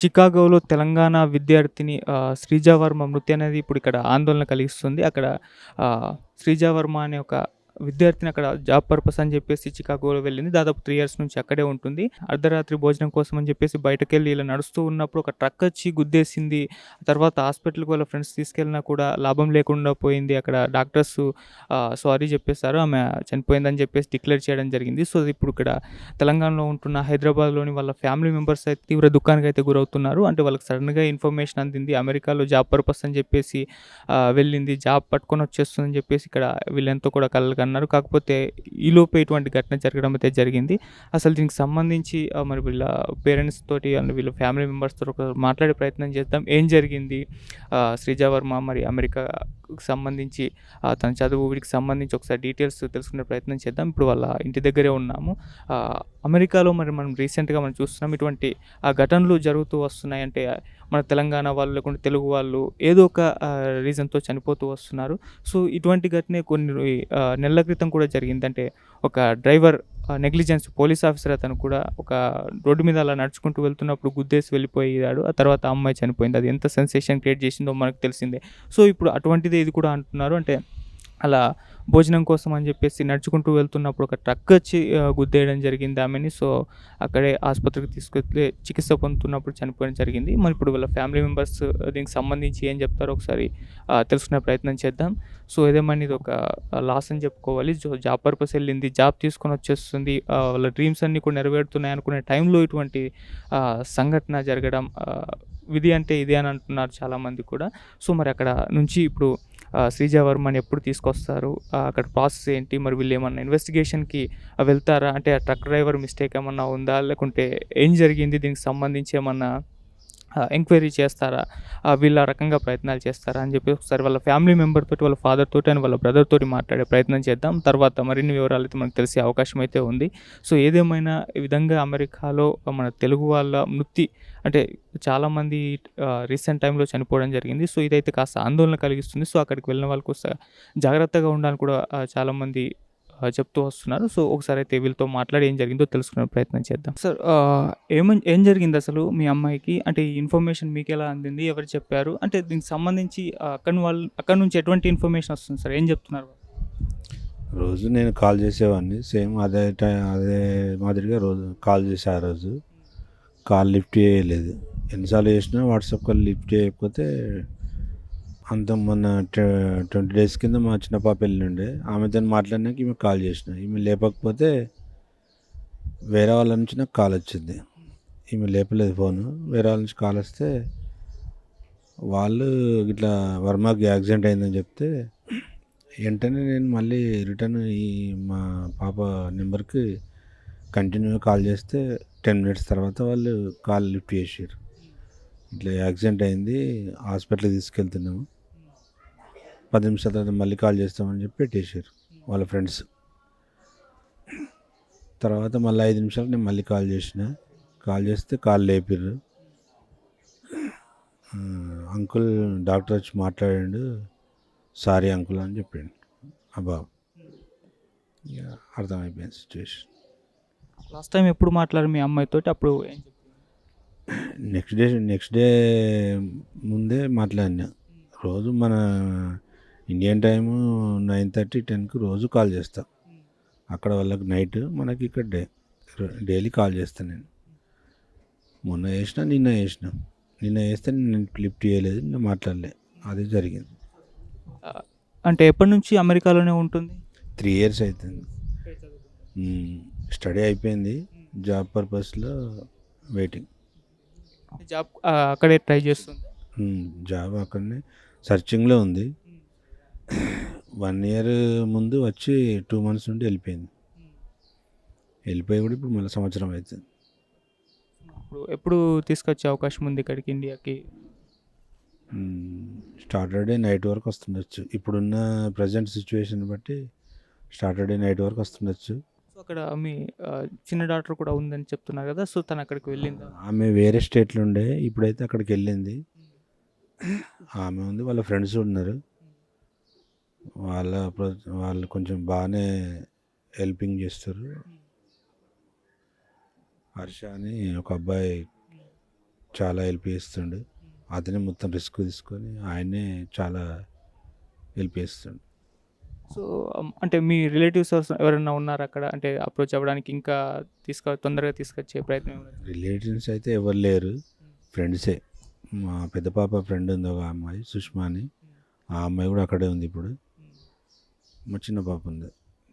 చికాగోలో తెలంగాణ విద్యార్థిని శ్రీజా వర్మ మృతి అనేది ఇప్పుడిక్కడ ఆందోళన కలిగిస్తుంది. అక్కడ శ్రీజా వర్మ అనే ఒక విద్యార్థిని అక్కడ జాబ్ పర్పస్ అని జెప్పేసి చికాగోలో వెళ్ళింది. దాదాపు 3 ఇయర్స్ నుంచి అక్కడే ఉంటుంది. అర్ధరాత్రి భోజనం కోసం అని జెప్పేసి బయటకెళ్ళి ఇలా నడుస్తూ ఉన్నప్పుడు ఒక ట్రక్కొచ్చి గుద్దేసింది. తర్వాత హాస్పిటల్‌కి వాళ్ళ ఫ్రెండ్స్ తీసుకెళ్ళినా కూడా లాభం లేకుండా పోయింది. అక్కడ డాక్టర్సు సారీ జెప్పేసారు. ఆమె చనిపోయిందని జెప్పేసి డిక్లేర్ చేయడం జరిగింది. సో, ఇప్పుడు ఇక్కడ తెలంగాణలో ఉంటున్న హైదరాబాద్‌లోని వాళ్ళ ఫ్యామిలీ మెంబర్స్ అయితే తీవ్ర దుఃఖానికైతే గురవుతున్నారు. అంటే వాళ్ళకి సడెన్‌గా ఇన్ఫర్మేషన్ అందింది. అమెరికాలో జాబ్ పర్పస్ అని చెప్పేసి వెళ్ళింది. జాబ్ పట్టుకొని వచ్చేస్తుందని చెప్పేసి ఇక్కడ వీళ్ళెంతో కూడా కలలు కన్నారు. కాకపోతే ఈలోపే ఇటువంటి ఘటన జరగడం అయితే జరిగింది. అసలు దీనికి సంబంధించి మరి వీళ్ళ పేరెంట్స్ తోటి అండ్ వీళ్ళ ఫ్యామిలీ మెంబర్స్ తోటి ఒకసారి మాట్లాడే ప్రయత్నం చేద్దాం. ఏం జరిగింది? శ్రీజా వర్మ మరి అమెరికాకి సంబంధించి తన చదువు వీటికి సంబంధించి ఒకసారి డీటెయిల్స్ తెలుసుకునే ప్రయత్నం చేద్దాం. ఇప్పుడు వాళ్ళ ఇంటి దగ్గరే ఉన్నాము. అమెరికాలో మరి మనం రీసెంట్‌గా మనం చూస్తున్నాం ఇటువంటి ఘటనలు జరుగుతూ వస్తున్నాయి. అంటే మన తెలంగాణ వాళ్ళు లేకుంటే తెలుగు వాళ్ళు ఏదో ఒక రీజన్‌తో చనిపోతూ వస్తున్నారు. సో, ఇటువంటి ఘటనే కొన్ని నెలల క్రితం కూడా జరిగింది. అంటే ఒక డ్రైవర్ నెగ్లిజెన్స్ పోలీస్ ఆఫీసర్ అతను కూడా ఒక రోడ్డు మీద అలా నడుచుకుంటూ వెళ్తున్నప్పుడు గుద్దేసి వెళ్ళిపోయాడు. ఆ తర్వాత ఆ అమ్మాయి చనిపోయింది. అది ఎంత సెన్సేషన్ క్రియేట్ చేసిందో మనకు తెలిసిందే. సో, ఇప్పుడు అటువంటిదే ఇది కూడా అంటున్నారు. అంటే అలా భోజనం కోసం అని చెప్పేసి నడుచుకుంటూ వెళ్తున్నప్పుడు ఒక ట్రక్ వచ్చి గుద్దేయడం జరిగింది ఆమెని. సో, అక్కడే ఆసుపత్రికి తీసుకెళ్తే చికిత్స పొందుతున్నప్పుడు చనిపోవడం జరిగింది. మరి ఇప్పుడు వీళ్ళ ఫ్యామిలీ మెంబర్స్ దీనికి సంబంధించి ఏం చెప్తారో ఒకసారి తెలుసుకునే ప్రయత్నం చేద్దాం. సో, ఏదేమైనా ఇది ఒక లాస్ అని చెప్పుకోవాలి. Job purpose ఎళ్ళింది. జాబ్ తీసుకొని వచ్చేస్తుంది. వాళ్ళ డ్రీమ్స్ అన్నీ కూడా నెరవేరుతున్నాయి అనుకునే టైంలో ఇటువంటి సంఘటన జరగడం విధి అంటే ఇదే అని అంటున్నారు చాలామంది కూడా. సో, మరి అక్కడ నుంచి ఇప్పుడు శ్రీజా వర్మని ఎప్పుడు తీసుకొస్తారు? అక్కడ ప్రాసెస్ ఏంటి? మరి వీళ్ళేమన్నా ఇన్వెస్టిగేషన్‌కి వెళ్తారా? అంటే ఆ ట్రక్ డ్రైవర్ మిస్టేక్ ఏమన్నా ఉందా? లేకుంటే ఏం జరిగింది? దీనికి సంబంధించి ఏమన్నా ఎంక్వైరీ చేస్తారా? వీళ్ళు ఆ రకంగా ప్రయత్నాలు చేస్తారా? అని చెప్పి ఒకసారి వాళ్ళ ఫ్యామిలీ మెంబర్ తోటి, వాళ్ళ ఫాదర్ తోటి అండ్ వాళ్ళ బ్రదర్ తోటి మాట్లాడే ప్రయత్నం చేద్దాం. తర్వాత మరిన్ని వివరాలైతే మనకు తెలిసే అవకాశం అయితే ఉంది. సో, ఏదేమైనా ఈ విధంగా అమెరికాలో మన తెలుగు వాళ్ళ మృతి అంటే చాలామంది రీసెంట్ టైమ్‌లో చనిపోవడం జరిగింది. సో, ఇదైతే కాస్త ఆందోళన కలిగిస్తుంది. సో, అక్కడికి వెళ్ళిన వాళ్ళు కొద్దిగా జాగ్రత్తగా ఉండాలని కూడా చాలామంది చెప్తూ వస్తున్నారు. సో, ఒకసారైతే వీళ్ళతో మాట్లాడి ఏం జరిగిందో తెలుసుకునే ప్రయత్నం చేద్దాం. సార్ ఏం జరిగిందసలు మీ అమ్మాయికి? అంటే ఈ ఇన్ఫర్మేషన్ మీకెలా అందింది? ఎవరు చెప్పారు? అంటే దీనికి సంబంధించి అక్కడి నుంచి ఎటువంటి ఇన్ఫర్మేషన్ వస్తుంది సార్? ఏం చెప్తున్నారు? రోజు నేను కాల్ చేసేవాడిని. సేమ్ అదే మాదిరిగా రోజు కాల్ చేశా ఆ రోజు. కాల్ లిఫ్ట్ చేయలేదు. ఎన్నిసార్లు చేసినా వాట్సాప్ కాల్ లిఫ్ట్ చేయకపోతే అంత మొన్న 20 డేస్ కింద మా చిన్న పాప వెళ్ళిండే. ఆమెతోని మాట్లాడినాక ఈమె కాల్ చేసిన. ఈమె లేపకపోతే వేరే వాళ్ళ నుంచి నాకు కాల్ వచ్చింది. ఈమె లేపలేదు ఫోను. వేరే వాళ్ళ నుంచి కాల్ వస్తే వాళ్ళు ఇట్లా వర్మకి యాక్సిడెంట్ అయిందని చెప్తే వెంటనే నేను మళ్ళీ రిటర్న్ మా పాప నెంబర్కి కంటిన్యూగా కాల్ చేస్తే 10 మినిట్స్ తర్వాత వాళ్ళు కాల్ లిఫ్ట్ చేసారు. ఇట్లా యాక్సిడెంట్ అయింది, హాస్పిటల్కి తీసుకెళ్తున్నాము, 10 నిమిషాల తర్వాత మళ్ళీ కాల్ చేస్తామని చెప్పి పెట్టేశారు వాళ్ళ ఫ్రెండ్స్. తర్వాత మళ్ళీ 5 నిమిషాలకు నేను మళ్ళీ కాల్ చేసిన. కాల్ చేస్తే కాల్ లేపిర్రు. అంకుల్ డాక్టర్ వచ్చి మాట్లాడాడు, సారీ అంకుల్ అని చెప్పిండు అబ్బా. ఇక అర్థమైపోయింది సిచ్యువేషన్. లాస్ట్ టైమ్ ఎప్పుడు మాట్లాడారు మీ అమ్మాయితోటి? అప్పుడు ఏం చెప్పారు? నెక్స్ట్ డే ముందే మాట్లాడినా. రోజు మన ఇండియన్ టైము 9:30, 10కి రోజు కాల్ చేస్తా. అక్కడ వాళ్ళకి నైట్, మనకి ఇక్కడ డైలీ కాల్ చేస్తాను నేను. మొన్న చేసిన, నిన్న చేస్తే నేను లిఫ్ట్ చేయలేదు, నిన్న మాట్లాడలే. అది జరిగింది. అంటే ఎప్పటి నుంచి అమెరికాలోనే ఉంటుంది? 3 ఇయర్స్ అవుతుంది. స్టడీ అయిపోయింది, జాబ్ పర్పస్లో వెయిటింగ్. జాబ్ అక్కడే ట్రై చేస్తుంది. జాబ్ అక్కడనే సర్చింగ్లో ఉంది. 1 ఇయర్ ముందు వచ్చి 2 మంత్స్ నుండి వెళ్ళిపోయింది. వెళ్ళిపోయి కూడా ఇప్పుడు మళ్ళీ సంవత్సరం అవుతుంది. ఎప్పుడు తీసుకొచ్చే అవకాశం ఉంది ఇక్కడికి ఇండియాకి? సాటర్డే నైట్ వరకు వస్తుండొచ్చు. ఇప్పుడున్న ప్రజెంట్ సిచ్యువేషన్ బట్టి సాటర్డే నైట్ వరకు వస్తుండొచ్చు. సో, అక్కడ మీ చిన్న డాటర్ కూడా ఉందని చెప్తున్నారు కదా! సో, తను అక్కడికి వెళ్ళిందా? ఆమె వేరే స్టేట్లో ఉండే, ఇప్పుడైతే అక్కడికి వెళ్ళింది. ఆమె ఉంది, వాళ్ళ ఫ్రెండ్స్ ఉన్నారు. వాళ్ళు కొంచెం బాగానే హెల్పింగ్ చేస్తారు. హర్ష అని ఒక అబ్బాయి చాలా హెల్ప్ చేస్తుండు. అతనే మొత్తం రిస్క్ తీసుకొని ఆయనే చాలా హెల్ప్ చేస్తుండు. సో, అంటే మీ రిలేటివ్స్ ఎవరైనా ఉన్నారా అక్కడ? అంటే అప్రోచ్ అవ్వడానికి ఇంకా తొందరగా తీసుకొచ్చే ప్రయత్నం ఏమైనా చేశారా? రిలేటివ్స్ అయితే ఎవరు లేరు, ఫ్రెండ్సే. మా పెద్ద పాప ఫ్రెండ్ ఉంది ఒక అమ్మాయి సుష్మా అని, ఆ అమ్మాయి కూడా అక్కడే ఉంది ఇప్పుడు. మా చిన్న పాప ఉంది.